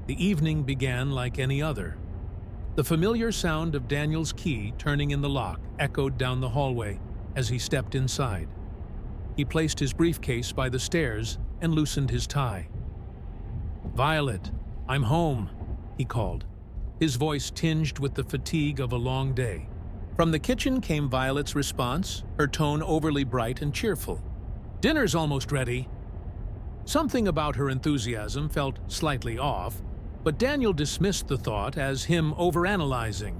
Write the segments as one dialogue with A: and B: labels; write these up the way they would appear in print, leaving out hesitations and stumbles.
A: The evening began like any other. The familiar sound of Daniel's key turning in the lock echoed down the hallway as he stepped inside. He placed his briefcase by the stairs and loosened his tie. "Violet, I'm home," he called, his voice tinged with the fatigue of a long day. From the kitchen came Violet's response, her tone overly bright and cheerful. "Dinner's almost ready." Something about her enthusiasm felt slightly off, but Daniel dismissed the thought as him overanalyzing.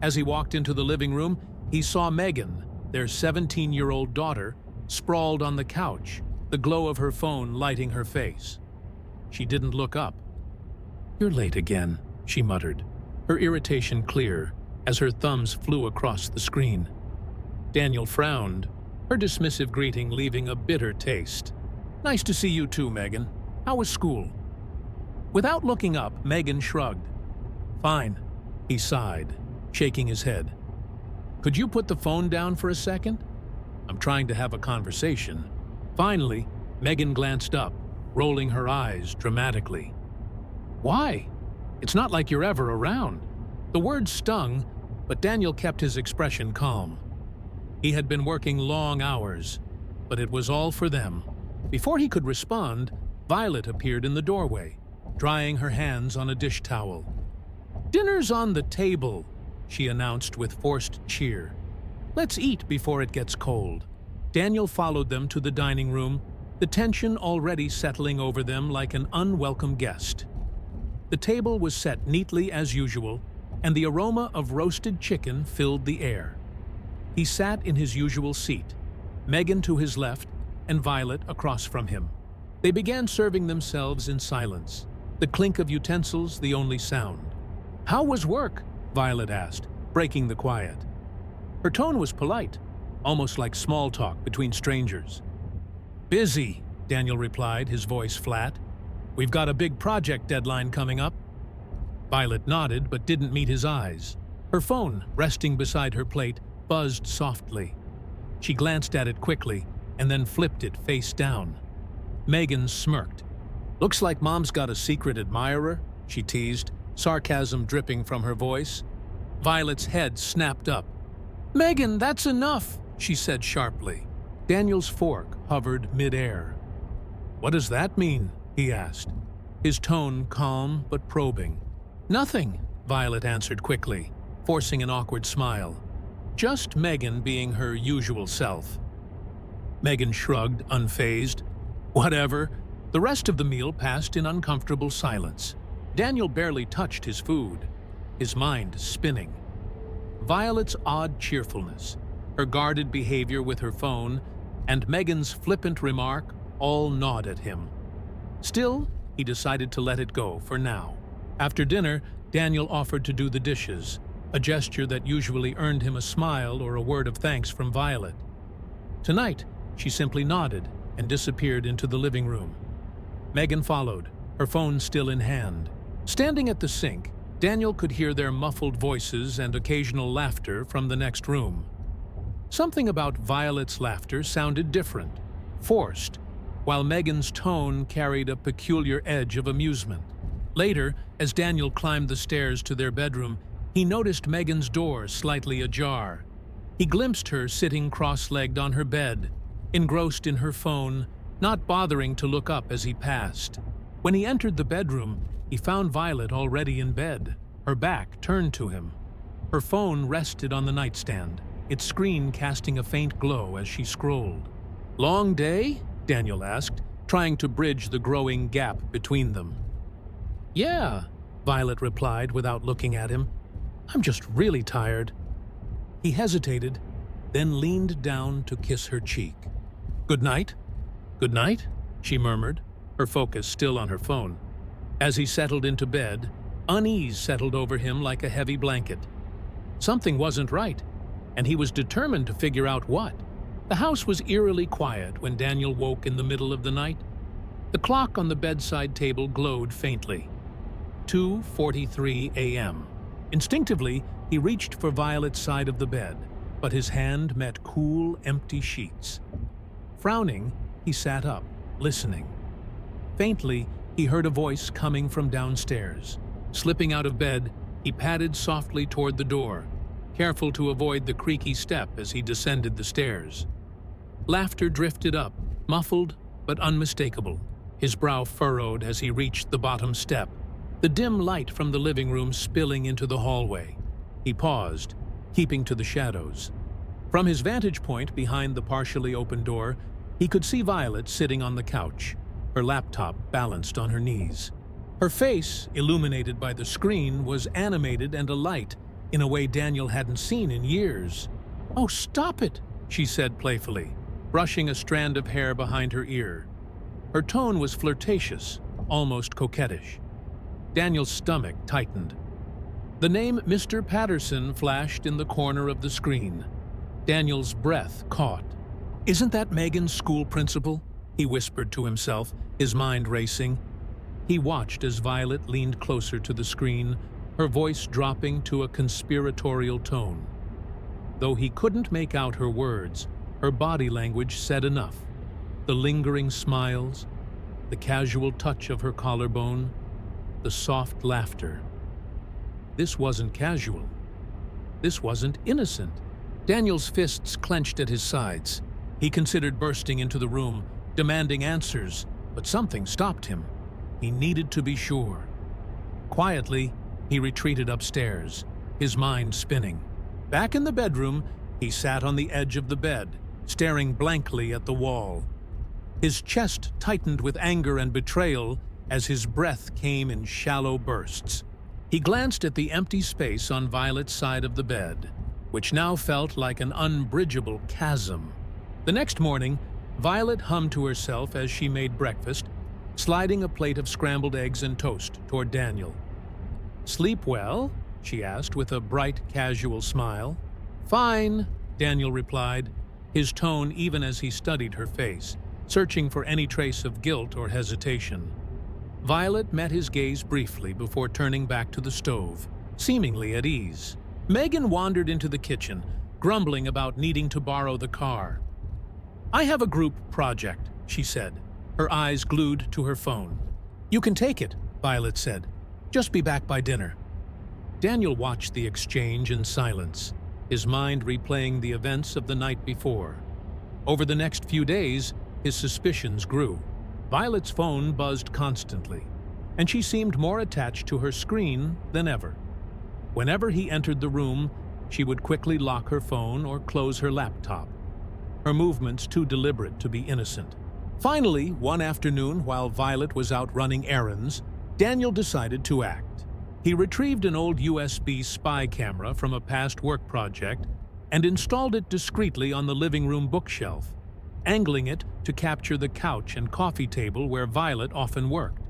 A: As he walked into the living room, he saw Megan, their 17-year-old daughter, sprawled on the couch, the glow of her phone lighting her face. She didn't look up. "You're late again," she muttered, her irritation clear as her thumbs flew across the screen. Daniel frowned, her dismissive greeting leaving a bitter taste. "Nice to see you too, Megan. How was school?" Without looking up, Megan shrugged. "Fine," he sighed, shaking his head. "Could you put the phone down for a second? I'm trying to have a conversation." Finally, Megan glanced up, rolling her eyes dramatically. "Why? It's not like you're ever around." The words stung, but Daniel kept his expression calm. He had been working long hours, but it was all for them. Before he could respond, Violet appeared in the doorway, drying her hands on a dish towel. "Dinner's on the table," she announced with forced cheer. "Let's eat before it gets cold." Daniel followed them to the dining room, the tension already settling over them like an unwelcome guest. The table was set neatly as usual, and the aroma of roasted chicken filled the air. He sat in his usual seat, Megan to his left and Violet across from him. They began serving themselves in silence, the clink of utensils the only sound. "How was work?" Violet asked, breaking the quiet. Her tone was polite, almost like small talk between strangers. "Busy," Daniel replied, his voice flat. "We've got a big project deadline coming up." Violet nodded but didn't meet his eyes. Her phone, resting beside her plate, buzzed softly. She glanced at it quickly and then flipped it face down. Megan smirked. "Looks like Mom's got a secret admirer," she teased, sarcasm dripping from her voice. Violet's head snapped up. "Megan, that's enough," she said sharply. Daniel's fork hovered mid-air. "What does that mean?" he asked, his tone calm but probing. "Nothing," Violet answered quickly, forcing an awkward smile. Just Megan being her usual self. Megan shrugged, unfazed. "Whatever." The rest of the meal passed in uncomfortable silence. Daniel barely touched his food, his mind spinning. Violet's odd cheerfulness, her guarded behavior with her phone, and Megan's flippant remark all gnawed at him. Still, he decided to let it go for now. After dinner, Daniel offered to do the dishes, a gesture that usually earned him a smile or a word of thanks from Violet. Tonight, she simply nodded and disappeared into the living room. Megan followed, her phone still in hand. Standing at the sink, Daniel could hear their muffled voices and occasional laughter from the next room. Something about Violet's laughter sounded different, forced, while Megan's tone carried a peculiar edge of amusement. Later, as Daniel climbed the stairs to their bedroom, he noticed Megan's door slightly ajar. He glimpsed her sitting cross-legged on her bed, engrossed in her phone, not bothering to look up as he passed. When he entered the bedroom, he found Violet already in bed, her back turned to him. Her phone rested on the nightstand, its screen casting a faint glow as she scrolled. "Long day?" Daniel asked, trying to bridge the growing gap between them. "Yeah," Violet replied without looking at him. "I'm just really tired." He hesitated, then leaned down to kiss her cheek. "Good night." "Good night," she murmured, her focus still on her phone. As he settled into bed, unease settled over him like a heavy blanket. Something wasn't right, and he was determined to figure out what. The house was eerily quiet when Daniel woke in the middle of the night. The clock on the bedside table glowed faintly. 2:43 a.m. Instinctively, he reached for Violet's side of the bed, but his hand met cool, empty sheets. Frowning, he sat up, listening. Faintly, he heard a voice coming from downstairs. Slipping out of bed, he padded softly toward the door, careful to avoid the creaky step as he descended the stairs. Laughter drifted up, muffled but unmistakable, his brow furrowed as he reached the bottom step, the dim light from the living room spilling into the hallway. He paused, keeping to the shadows. From his vantage point behind the partially open door, he could see Violet sitting on the couch, her laptop balanced on her knees. Her face, illuminated by the screen, was animated and alight in a way Daniel hadn't seen in years. "Oh, stop it," she said playfully, brushing a strand of hair behind her ear. Her tone was flirtatious, almost coquettish. Daniel's stomach tightened. The name Mr. Patterson flashed in the corner of the screen. Daniel's breath caught. "Isn't that Megan's school principal?" he whispered to himself, his mind racing. He watched as Violet leaned closer to the screen, her voice dropping to a conspiratorial tone. Though he couldn't make out her words, her body language said enough. The lingering smiles, the casual touch of her collarbone, the soft laughter. This wasn't casual. This wasn't innocent. Daniel's fists clenched at his sides. He considered bursting into the room, demanding answers, but something stopped him. He needed to be sure. Quietly, he retreated upstairs, his mind spinning. Back in the bedroom, he sat on the edge of the bed, staring blankly at the wall. His chest tightened with anger and betrayal as his breath came in shallow bursts. He glanced at the empty space on Violet's side of the bed, which now felt like an unbridgeable chasm. The next morning, Violet hummed to herself as she made breakfast, sliding a plate of scrambled eggs and toast toward Daniel. "Sleep well?" she asked with a bright, casual smile. "Fine," Daniel replied, his tone even as he studied her face, searching for any trace of guilt or hesitation. Violet met his gaze briefly before turning back to the stove, seemingly at ease. Megan wandered into the kitchen, grumbling about needing to borrow the car. "I have a group project," she said, her eyes glued to her phone. "You can take it," Violet said. "Just be back by dinner." Daniel watched the exchange in silence, his mind replaying the events of the night before. Over the next few days, his suspicions grew. Violet's phone buzzed constantly, and she seemed more attached to her screen than ever. Whenever he entered the room, she would quickly lock her phone or close her laptop, her movements too deliberate to be innocent. Finally, one afternoon while Violet was out running errands, Daniel decided to act. He retrieved an old USB spy camera from a past work project and installed it discreetly on the living room bookshelf, angling it to capture the couch and coffee table where Violet often worked.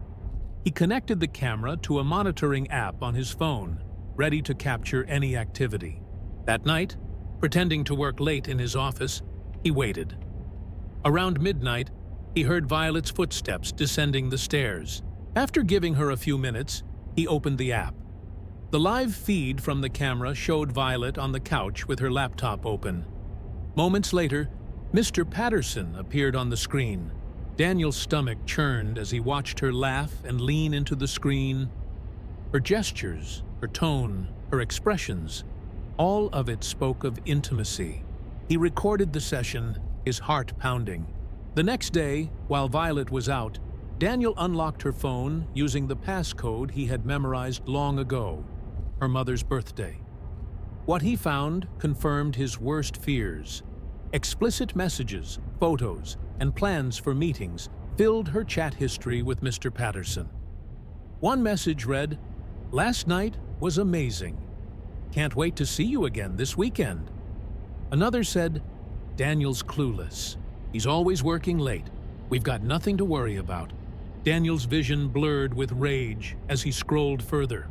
A: He connected the camera to a monitoring app on his phone, ready to capture any activity. That night, pretending to work late in his office, he waited. Around midnight, he heard Violet's footsteps descending the stairs. After giving her a few minutes, he opened the app. The live feed from the camera showed Violet on the couch with her laptop open. Moments later, Mr. Patterson appeared on the screen. Daniel's stomach churned as he watched her laugh and lean into the screen. Her gestures, her tone, her expressions, all of it spoke of intimacy. He recorded the session, his heart pounding. The next day, while Violet was out, Daniel unlocked her phone using the passcode he had memorized long ago, her mother's birthday. What he found confirmed his worst fears. Explicit messages, photos, and plans for meetings filled her chat history with Mr. Patterson. One message read, "Last night was amazing. Can't wait to see you again this weekend." Another said, "Daniel's clueless. He's always working late. We've got nothing to worry about." Daniel's vision blurred with rage as he scrolled further.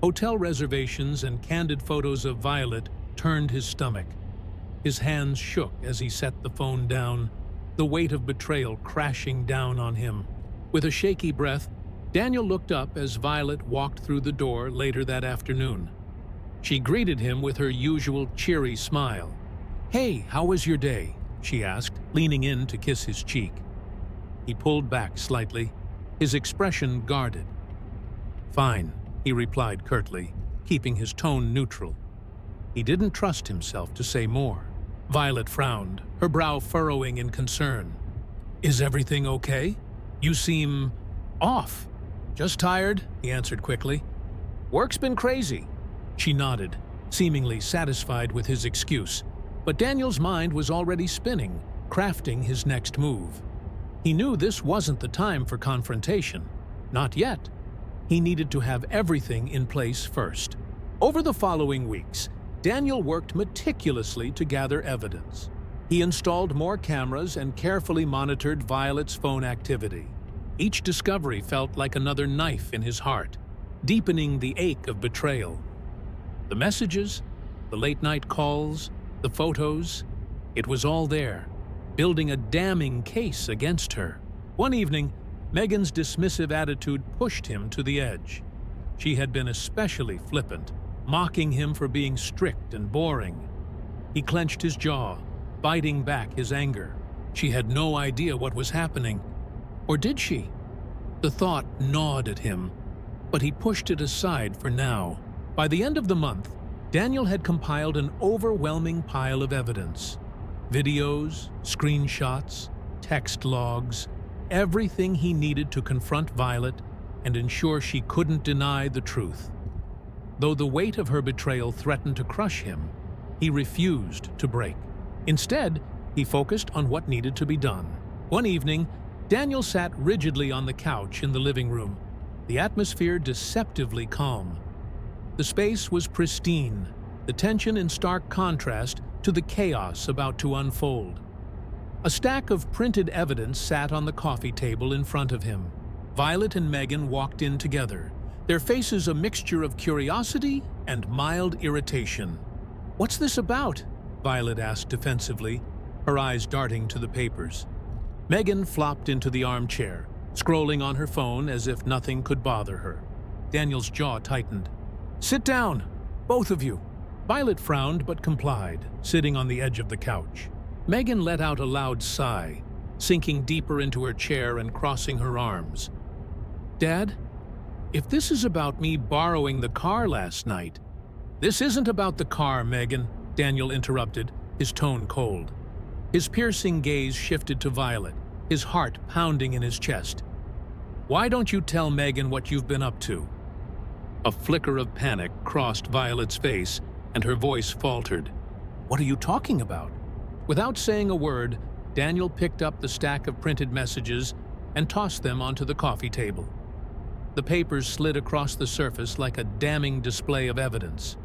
A: Hotel reservations and candid photos of Violet turned his stomach. His hands shook as he set the phone down, the weight of betrayal crashing down on him. With a shaky breath, Daniel looked up as Violet walked through the door later that afternoon. She greeted him with her usual cheery smile. "Hey, how was your day?" she asked, leaning in to kiss his cheek. He pulled back slightly. his expression guarded. "Fine," he replied curtly, keeping his tone neutral. He didn't trust himself to say more. Violet frowned, her brow furrowing in concern. "Is everything okay? You seem off." "Just tired," he answered quickly. "Work's been crazy." She nodded, seemingly satisfied with his excuse, but Daniel's mind was already spinning, crafting his next move. He knew this wasn't the time for confrontation. Not yet. He needed to have everything in place first. Over the following weeks, Daniel worked meticulously to gather evidence. He installed more cameras and carefully monitored Violet's phone activity. Each discovery felt like another knife in his heart, deepening the ache of betrayal. The messages, the late-night calls, the photos, it was all there, building a damning case against her. One evening, Megan's dismissive attitude pushed him to the edge. She had been especially flippant, mocking him for being strict and boring. He clenched his jaw, biting back his anger. She had no idea what was happening. Or did she? The thought gnawed at him, but he pushed it aside for now. By the end of the month, Daniel had compiled an overwhelming pile of evidence. Videos, screenshots, text logs, everything he needed to confront Violet and ensure she couldn't deny the truth. Though the weight of her betrayal threatened to crush him, he refused to break. Instead, he focused on what needed to be done. One evening, Daniel sat rigidly on the couch in the living room, the atmosphere deceptively calm. The space was pristine, the tension in stark contrast to the chaos about to unfold. A stack of printed evidence sat on the coffee table in front of him. Violet and Megan walked in together, their faces a mixture of curiosity and mild irritation. "What's this about?" Violet asked defensively, her eyes darting to the papers. Megan flopped into the armchair, scrolling on her phone as if nothing could bother her. Daniel's jaw tightened. "Sit down, both of you." Violet frowned but complied, sitting on the edge of the couch. Megan let out a loud sigh, sinking deeper into her chair and crossing her arms. "Dad, if this is about me borrowing the car last night—" "This isn't about the car, Megan," Daniel interrupted, his tone cold. His piercing gaze shifted to Violet, his heart pounding in his chest. "Why don't you tell Megan what you've been up to?" A flicker of panic crossed Violet's face, and her voice faltered. "What are you talking about?" Without saying a word, Daniel picked up the stack of printed messages and tossed them onto the coffee table. The papers slid across the surface like a damning display of evidence.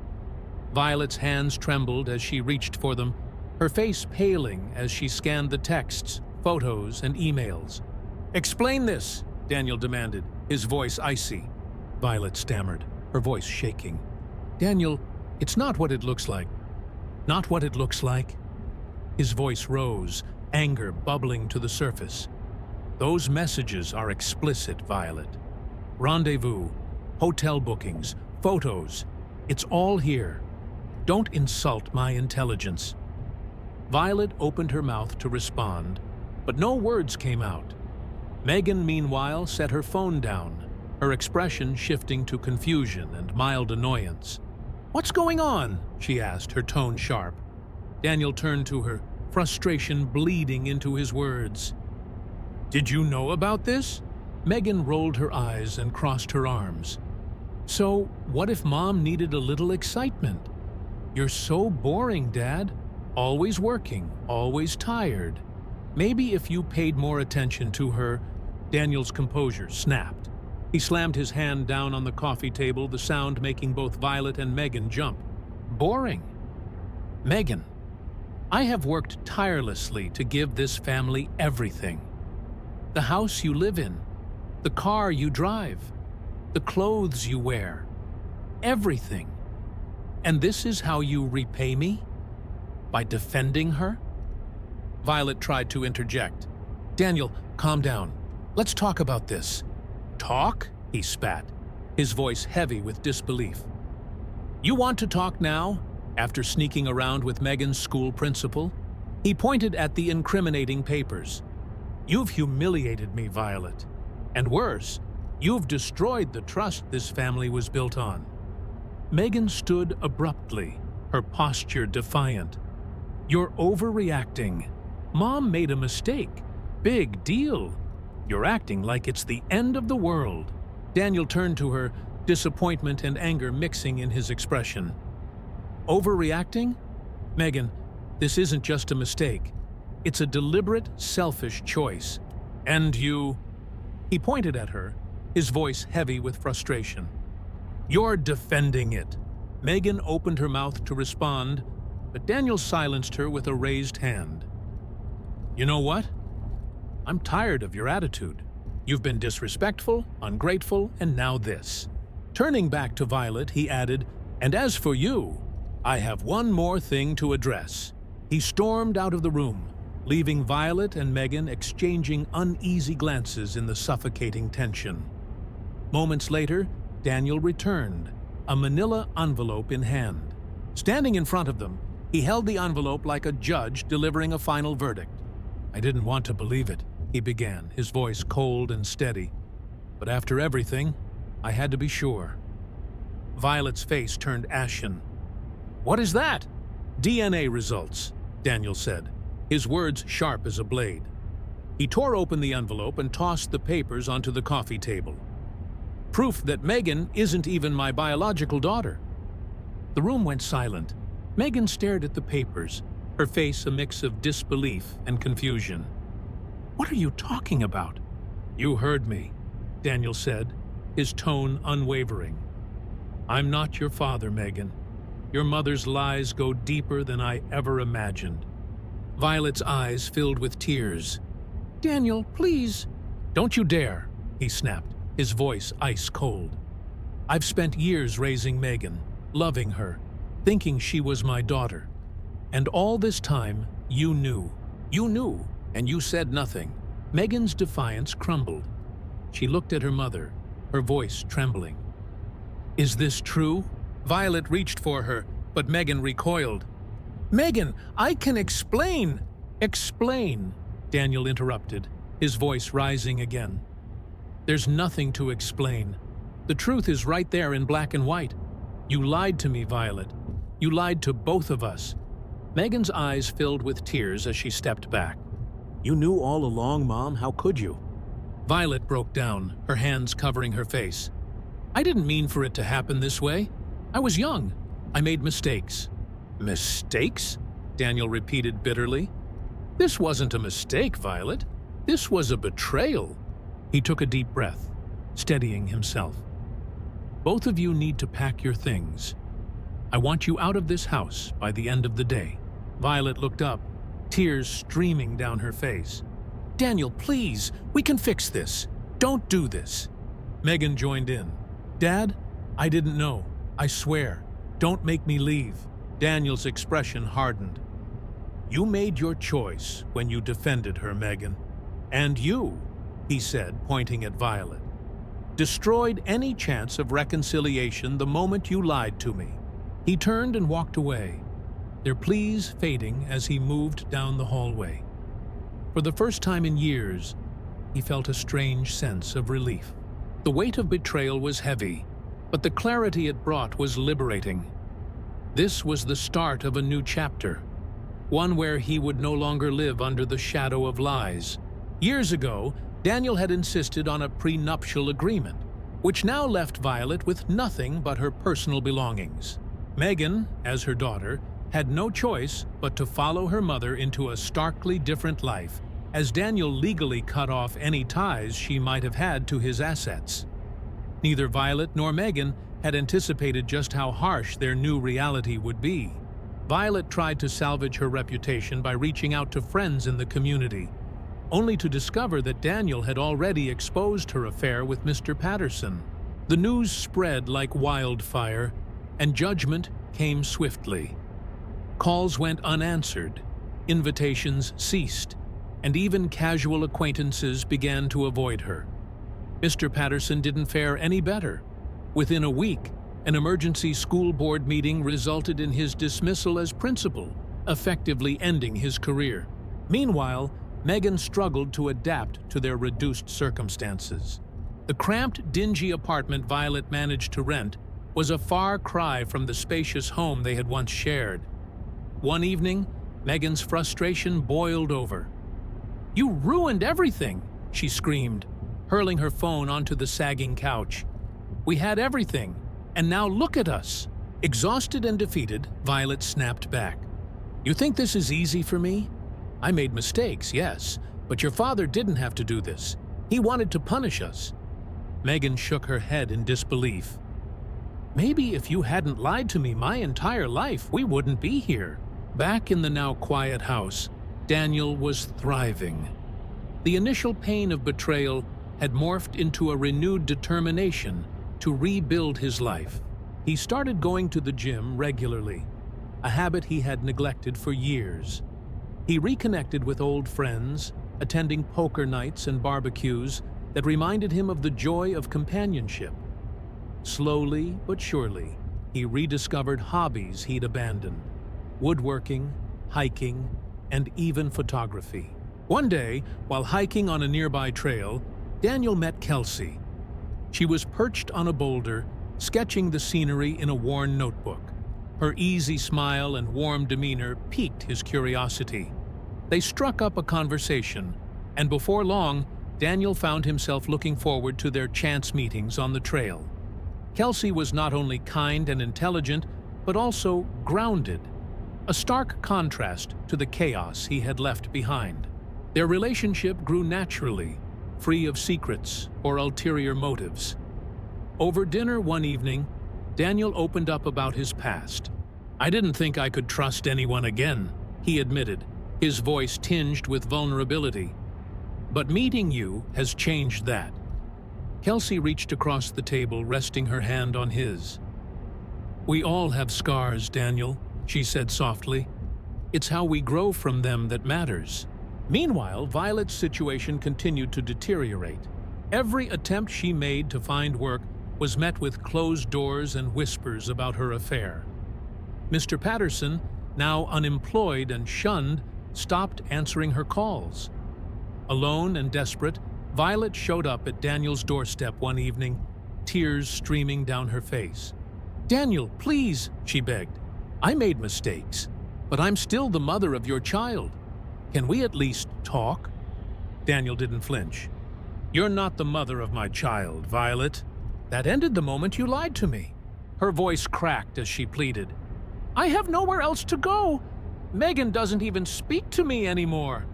A: Violet's hands trembled as she reached for them, her face paling as she scanned the texts, photos, and emails. "Explain this," Daniel demanded, his voice icy. Violet stammered, her voice shaking. "Daniel, it's not what it looks like." "Not what it looks like?" His voice rose, anger bubbling to the surface. "Those messages are explicit, Violet. Rendezvous, hotel bookings, photos, it's all here. Don't insult my intelligence." Violet opened her mouth to respond, but no words came out. Megan, meanwhile, set her phone down, her expression shifting to confusion and mild annoyance. "What's going on?" she asked, her tone sharp. Daniel turned to her, frustration bleeding into his words. "Did you know about this?" Megan rolled her eyes and crossed her arms. "So, what if Mom needed a little excitement? You're so boring, Dad. Always working, always tired. Maybe if you paid more attention to her—" Daniel's composure snapped. He slammed his hand down on the coffee table, the sound making both Violet and Megan jump. "Boring? Megan, I have worked tirelessly to give this family everything. The house you live in, the car you drive, the clothes you wear, everything. And this is how you repay me? By defending her?" Violet tried to interject. "Daniel, calm down. Let's talk about this." "Talk?" he spat, his voice heavy with disbelief. "You want to talk now, after sneaking around with Megan's school principal?" He pointed at the incriminating papers. "You've humiliated me, Violet. And worse, you've destroyed the trust this family was built on." Megan stood abruptly, her posture defiant. "You're overreacting. Mom made a mistake. Big deal. You're acting like it's the end of the world." Daniel turned to her, disappointment and anger mixing in his expression. "Overreacting? Megan, this isn't just a mistake. It's a deliberate, selfish choice. And you—" He pointed at her, his voice heavy with frustration. "You're defending it." Megan opened her mouth to respond, but Daniel silenced her with a raised hand. "You know what? I'm tired of your attitude. You've been disrespectful, ungrateful, and now this." Turning back to Violet, he added, "And as for you, I have one more thing to address." He stormed out of the room, leaving Violet and Megan exchanging uneasy glances in the suffocating tension. Moments later, Daniel returned, a manila envelope in hand. Standing in front of them, he held the envelope like a judge delivering a final verdict. "I didn't want to believe it," he began, his voice cold and steady. "But after everything, I had to be sure." Violet's face turned ashen. "What is that?" "DNA results," Daniel said, his words sharp as a blade. He tore open the envelope and tossed the papers onto the coffee table. "Proof that Megan isn't even my biological daughter." The room went silent. Megan stared at the papers, her face a mix of disbelief and confusion. "What are you talking about?" "You heard me," Daniel said, his tone unwavering. "I'm not your father, Megan. Your mother's lies go deeper than I ever imagined." Violet's eyes filled with tears. "Daniel, please." "Don't you dare," he snapped, his voice ice cold. "I've spent years raising Megan, loving her, thinking she was my daughter. And all this time, you knew. You knew, and you said nothing." Megan's defiance crumbled. She looked at her mother, her voice trembling. "Is this true?" Violet reached for her, but Megan recoiled. "Megan, I can explain." "Explain," Daniel interrupted, his voice rising again. "There's nothing to explain. The truth is right there in black and white. You lied to me, Violet. You lied to both of us." Megan's eyes filled with tears as she stepped back. "You knew all along, Mom. How could you?" Violet broke down, her hands covering her face. "I didn't mean for it to happen this way. I was young. I made mistakes." "Mistakes?" Daniel repeated bitterly. "This wasn't a mistake, Violet. This was a betrayal." He took a deep breath, steadying himself. "Both of you need to pack your things. I want you out of this house by the end of the day." Violet looked up, tears streaming down her face. "Daniel, please, we can fix this. Don't do this." Megan joined in. "Dad, I didn't know. I swear. Don't make me leave." Daniel's expression hardened. "You made your choice when you defended her, Megan. And you," he said, pointing at Violet, "destroyed any chance of reconciliation the moment you lied to me." He turned and walked away, their pleas fading as he moved down the hallway. For the first time in years, he felt a strange sense of relief. The weight of betrayal was heavy, but the clarity it brought was liberating. This was the start of a new chapter, one where he would no longer live under the shadow of lies. Years ago, Daniel had insisted on a prenuptial agreement, which now left Violet with nothing but her personal belongings. Megan, as her daughter, had no choice but to follow her mother into a starkly different life, as Daniel legally cut off any ties she might have had to his assets. Neither Violet nor Megan had anticipated just how harsh their new reality would be. Violet tried to salvage her reputation by reaching out to friends in the community, only to discover that Daniel had already exposed her affair with Mr. Patterson. The news spread like wildfire, and judgment came swiftly. Calls went unanswered, invitations ceased, and even casual acquaintances began to avoid her. Mr. Patterson didn't fare any better. Within a week, an emergency school board meeting resulted in his dismissal as principal, effectively ending his career. Meanwhile, Megan struggled to adapt to their reduced circumstances. The cramped, dingy apartment Violet managed to rent was a far cry from the spacious home they had once shared. One evening, Megan's frustration boiled over. "You ruined everything!" she screamed, hurling her phone onto the sagging couch. "We had everything, and now look at us!" Exhausted and defeated, Violet snapped back. "You think this is easy for me? I made mistakes, yes, but your father didn't have to do this. He wanted to punish us." Megan shook her head in disbelief. "Maybe if you hadn't lied to me my entire life, we wouldn't be here." Back in the now quiet house, Daniel was thriving. The initial pain of betrayal had morphed into a renewed determination to rebuild his life. He started going to the gym regularly, a habit he had neglected for years. He reconnected with old friends, attending poker nights and barbecues that reminded him of the joy of companionship. Slowly but surely, he rediscovered hobbies he'd abandoned: woodworking, hiking, and even photography. One day, while hiking on a nearby trail, Daniel met Kelsey. She was perched on a boulder, sketching the scenery in a worn notebook. Her easy smile and warm demeanor piqued his curiosity. They struck up a conversation, and before long, Daniel found himself looking forward to their chance meetings on the trail. Kelsey was not only kind and intelligent, but also grounded, a stark contrast to the chaos he had left behind. Their relationship grew naturally, free of secrets or ulterior motives. Over dinner one evening, Daniel opened up about his past. "I didn't think I could trust anyone again," he admitted, his voice tinged with vulnerability. "But meeting you has changed that." Kelsey reached across the table, resting her hand on his. "We all have scars, Daniel," she said softly. "It's how we grow from them that matters." Meanwhile, Violet's situation continued to deteriorate. Every attempt she made to find work was met with closed doors and whispers about her affair. Mr. Patterson, now unemployed and shunned, stopped answering her calls. Alone and desperate, Violet showed up at Daniel's doorstep one evening, tears streaming down her face. "Daniel, please," she begged. "I made mistakes, but I'm still the mother of your child. Can we at least talk?" Daniel didn't flinch. "You're not the mother of my child, Violet. That ended the moment you lied to me." Her voice cracked as she pleaded. "I have nowhere else to go. Megan doesn't even speak to me anymore.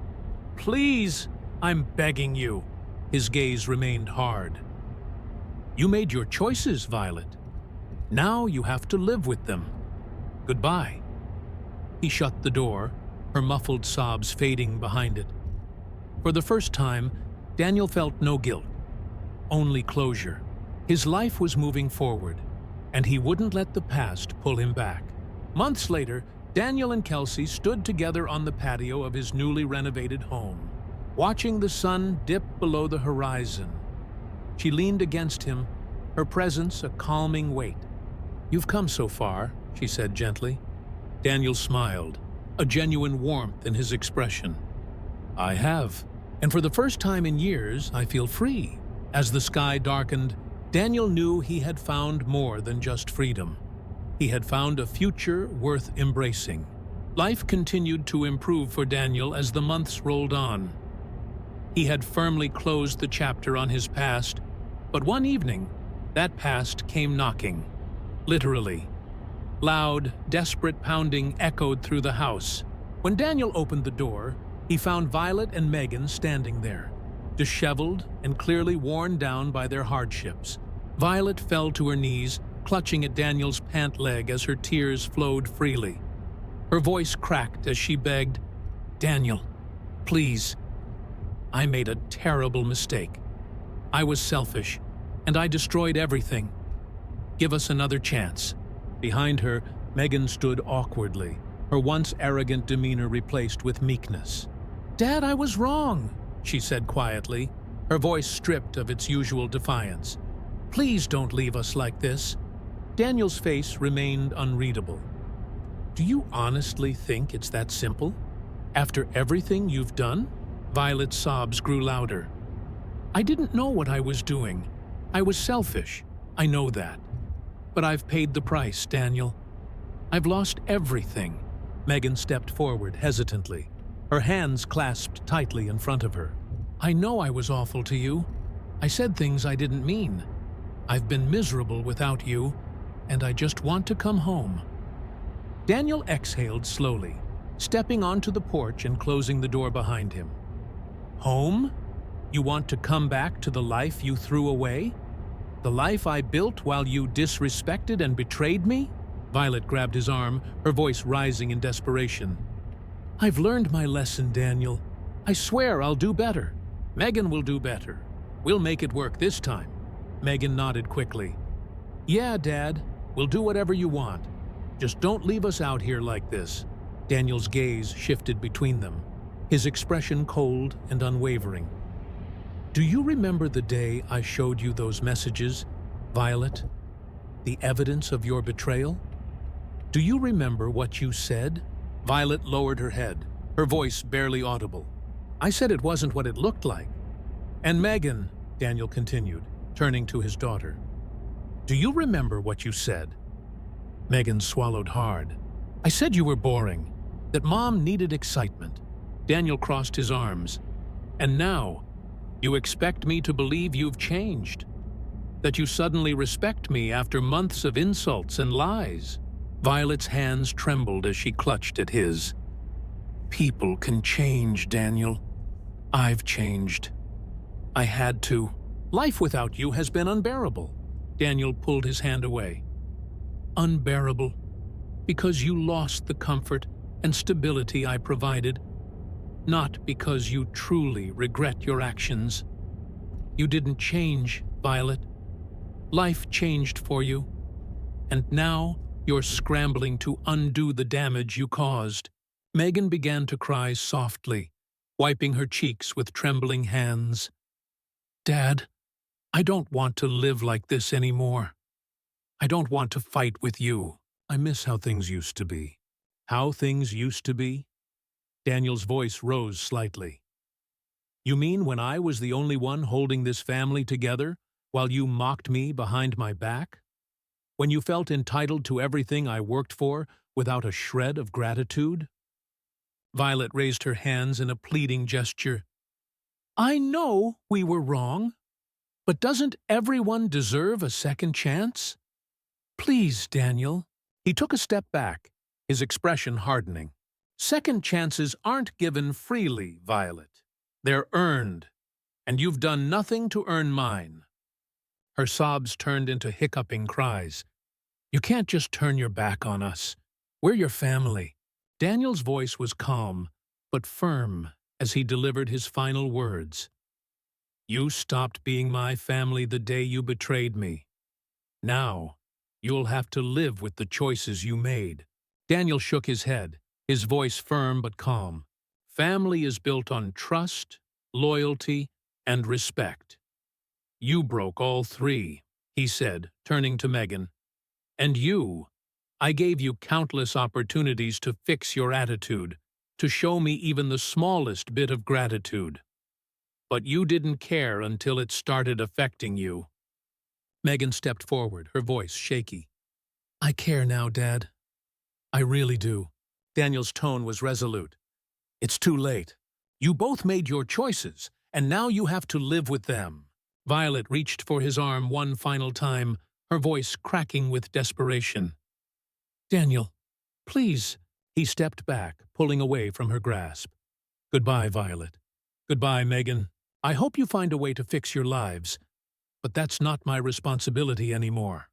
A: Please, I'm begging you." His gaze remained hard. "You made your choices, Violet. Now you have to live with them. Goodbye." He shut the door, her muffled sobs fading behind it. For the first time, Daniel felt no guilt, only closure. His life was moving forward, and he wouldn't let the past pull him back. Months later, Daniel and Kelsey stood together on the patio of his newly renovated home, watching the sun dip below the horizon. She leaned against him, her presence a calming weight. "You've come so far," she said gently. Daniel smiled, a genuine warmth in his expression. "I have, and for the first time in years, I feel free." As the sky darkened, Daniel knew he had found more than just freedom. He had found a future worth embracing. Life continued to improve for Daniel as the months rolled on. He had firmly closed the chapter on his past, but one evening, that past came knocking. Literally. Loud, desperate pounding echoed through the house. When Daniel opened the door, he found Violet and Megan standing there, disheveled and clearly worn down by their hardships. Violet fell to her knees, clutching at Daniel's pant leg as her tears flowed freely. Her voice cracked as she begged, "Daniel, please. I made a terrible mistake. I was selfish, and I destroyed everything. Give us another chance." Behind her, Megan stood awkwardly, her once arrogant demeanor replaced with meekness. "Dad, I was wrong," she said quietly, her voice stripped of its usual defiance. "Please don't leave us like this." Daniel's face remained unreadable. "Do you honestly think it's that simple? After everything you've done?" Violet's sobs grew louder. I didn't know what I was doing. I was selfish. I know that. But I've paid the price, Daniel. I've lost everything. Megan stepped forward hesitantly, her hands clasped tightly in front of her. I know I was awful to you. I said things I didn't mean. I've been miserable without you, and I just want to come home. Daniel exhaled slowly, stepping onto the porch and closing the door behind him. Home? You want to come back to the life you threw away? The life I built while you disrespected and betrayed me? Violet grabbed his arm, her voice rising in desperation. I've learned my lesson, Daniel. I swear I'll do better. Megan will do better. We'll make it work this time. Megan nodded quickly. Yeah, Dad. We'll do whatever you want. Just don't leave us out here like this. Daniel's gaze shifted between them, his expression cold and unwavering. Do you remember the day I showed you those messages, Violet? The evidence of your betrayal? Do you remember what you said? Violet lowered her head, her voice barely audible. I said it wasn't what it looked like. And Megan, Daniel continued, turning to his daughter. Do you remember what you said? Megan swallowed hard. I said you were boring, that Mom needed excitement. Daniel crossed his arms. And now, you expect me to believe you've changed? That you suddenly respect me after months of insults and lies? Violet's hands trembled as she clutched at his. People can change, Daniel. I've changed. I had to. Life without you has been unbearable. Daniel pulled his hand away. Unbearable, because you lost the comfort and stability I provided, not because you truly regret your actions. You didn't change, Violet. Life changed for you, and now you're scrambling to undo the damage you caused. Megan began to cry softly, wiping her cheeks with trembling hands. Dad, I don't want to live like this anymore. I don't want to fight with you. I miss how things used to be. How things used to be? Daniel's voice rose slightly. You mean when I was the only one holding this family together, while you mocked me behind my back? When you felt entitled to everything I worked for without a shred of gratitude? Violet raised her hands in a pleading gesture. I know we were wrong, but doesn't everyone deserve a second chance? Please, Daniel. He took a step back, his expression hardening. Second chances aren't given freely, Violet. They're earned, and you've done nothing to earn mine. Her sobs turned into hiccuping cries. You can't just turn your back on us. We're your family. Daniel's voice was calm, but firm as he delivered his final words. You stopped being my family the day you betrayed me. Now, you'll have to live with the choices you made. Daniel shook his head, his voice firm but calm. Family is built on trust, loyalty, and respect. You broke all three, he said, turning to Megan. And you, I gave you countless opportunities to fix your attitude, to show me even the smallest bit of gratitude. But you didn't care until it started affecting you. Megan stepped forward, her voice shaky. I care now, Dad. I really do. Daniel's tone was resolute. It's too late. You both made your choices, and now you have to live with them. Violet reached for his arm one final time, her voice cracking with desperation. Daniel, please. He stepped back, pulling away from her grasp. Goodbye, Violet. Goodbye, Megan. I hope you find a way to fix your lives, but that's not my responsibility anymore.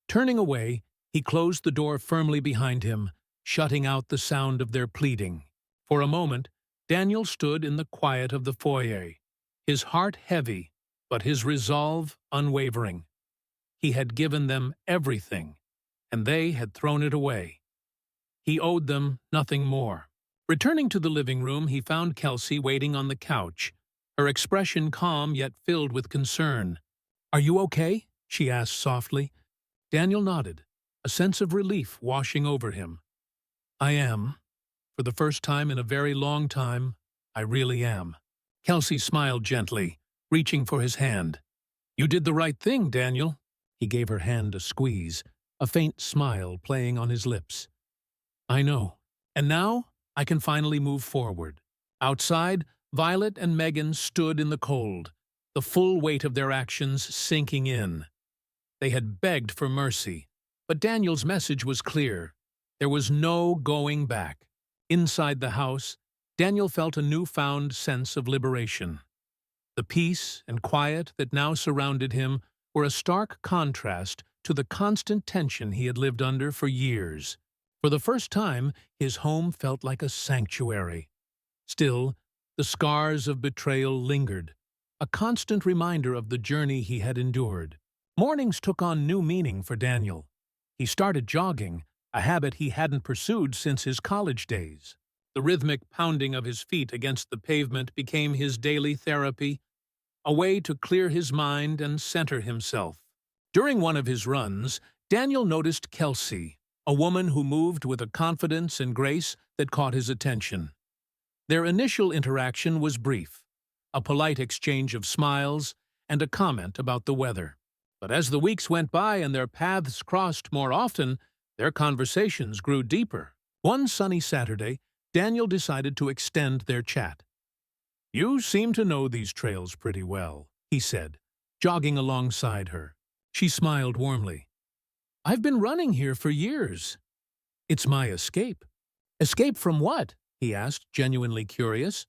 A: Turning away, he closed the door firmly behind him, shutting out the sound of their pleading. For a moment, Daniel stood in the quiet of the foyer, his heart heavy, but his resolve unwavering. He had given them everything, and they had thrown it away. He owed them nothing more. Returning to the living room, he found Kelsey waiting on the couch, her expression calm yet filled with concern. Are you okay? She asked softly. Daniel nodded, a sense of relief washing over him. I am. For the first time in a very long time, I really am. Kelsey smiled gently, reaching for his hand. You did the right thing, Daniel. He gave her hand a squeeze, a faint smile playing on his lips. I know. And now I can finally move forward. Outside, Violet and Megan stood in the cold, the full weight of their actions sinking in. They had begged for mercy, but Daniel's message was clear. There was no going back. Inside the house, Daniel felt a newfound sense of liberation. The peace and quiet that now surrounded him were a stark contrast to the constant tension he had lived under for years. For the first time, his home felt like a sanctuary. Still, the scars of betrayal lingered, a constant reminder of the journey he had endured. Mornings took on new meaning for Daniel. He started jogging, a habit he hadn't pursued since his college days. The rhythmic pounding of his feet against the pavement became his daily therapy, a way to clear his mind and center himself. During one of his runs, Daniel noticed Kelsey, a woman who moved with a confidence and grace that caught his attention. Their initial interaction was brief, a polite exchange of smiles and a comment about the weather. But as the weeks went by and their paths crossed more often, their conversations grew deeper. One sunny Saturday, Daniel decided to extend their chat. You seem to know these trails pretty well, he said, jogging alongside her. She smiled warmly. I've been running here for years. It's my escape. Escape from what? He asked, genuinely curious.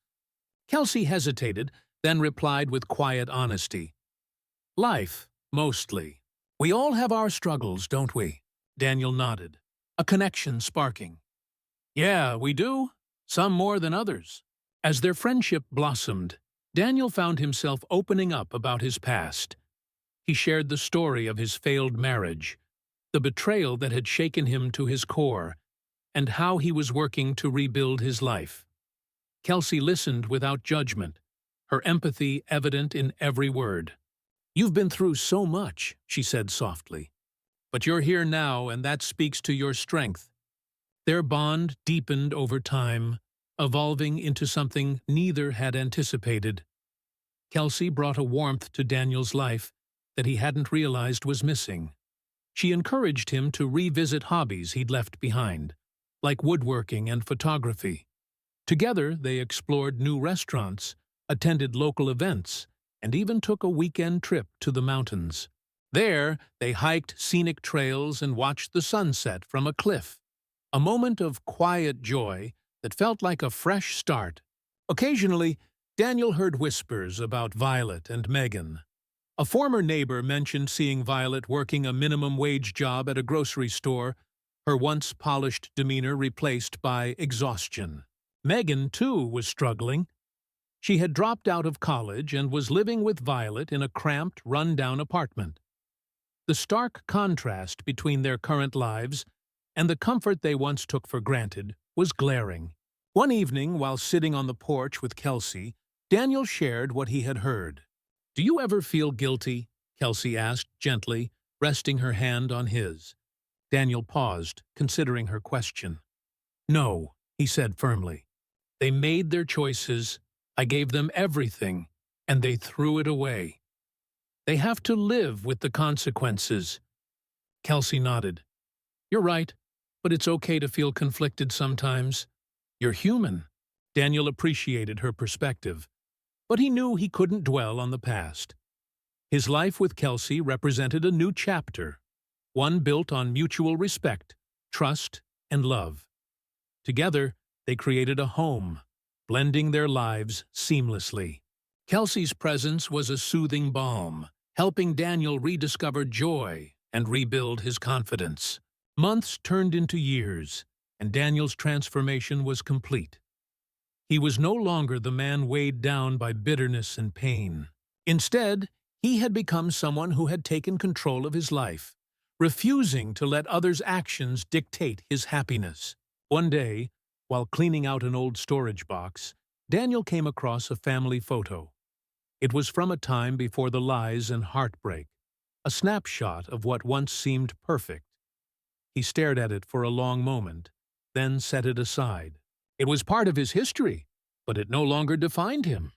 A: Kelsey hesitated, then replied with quiet honesty. Life, mostly. We all have our struggles, don't we? Daniel nodded, a connection sparking. Yeah, we do. Some more than others. As their friendship blossomed, Daniel found himself opening up about his past. He shared the story of his failed marriage, the betrayal that had shaken him to his core, and how he was working to rebuild his life. Kelsey listened without judgment, her empathy evident in every word. You've been through so much, she said softly. But you're here now, and that speaks to your strength. Their bond deepened over time, evolving into something neither had anticipated. Kelsey brought a warmth to Daniel's life that he hadn't realized was missing. She encouraged him to revisit hobbies he'd left behind, like woodworking and photography. Together, they explored new restaurants, attended local events, and even took a weekend trip to the mountains. There, they hiked scenic trails and watched the sunset from a cliff, a moment of quiet joy that felt like a fresh start. Occasionally, Daniel heard whispers about Violet and Megan. A former neighbor mentioned seeing Violet working a minimum-wage job at a grocery store, her once polished demeanor replaced by exhaustion. Megan, too, was struggling. She had dropped out of college and was living with Violet in a cramped, run-down apartment. The stark contrast between their current lives and the comfort they once took for granted was glaring. One evening, while sitting on the porch with Kelsey, Daniel shared what he had heard. Do you ever feel guilty? Kelsey asked gently, resting her hand on his. Daniel paused, considering her question. No, he said firmly. They made their choices. I gave them everything, and they threw it away. They have to live with the consequences. Kelsey nodded. You're right, but it's okay to feel conflicted sometimes. You're human. Daniel appreciated her perspective, but he knew he couldn't dwell on the past. His life with Kelsey represented a new chapter, one built on mutual respect, trust, and love. Together, they created a home, blending their lives seamlessly. Kelsey's presence was a soothing balm, helping Daniel rediscover joy and rebuild his confidence. Months turned into years, and Daniel's transformation was complete. He was no longer the man weighed down by bitterness and pain. Instead, he had become someone who had taken control of his life, refusing to let others' actions dictate his happiness. One day, while cleaning out an old storage box, Daniel came across a family photo. It was from a time before the lies and heartbreak, a snapshot of what once seemed perfect. He stared at it for a long moment, then set it aside. It was part of his history, but it no longer defined him.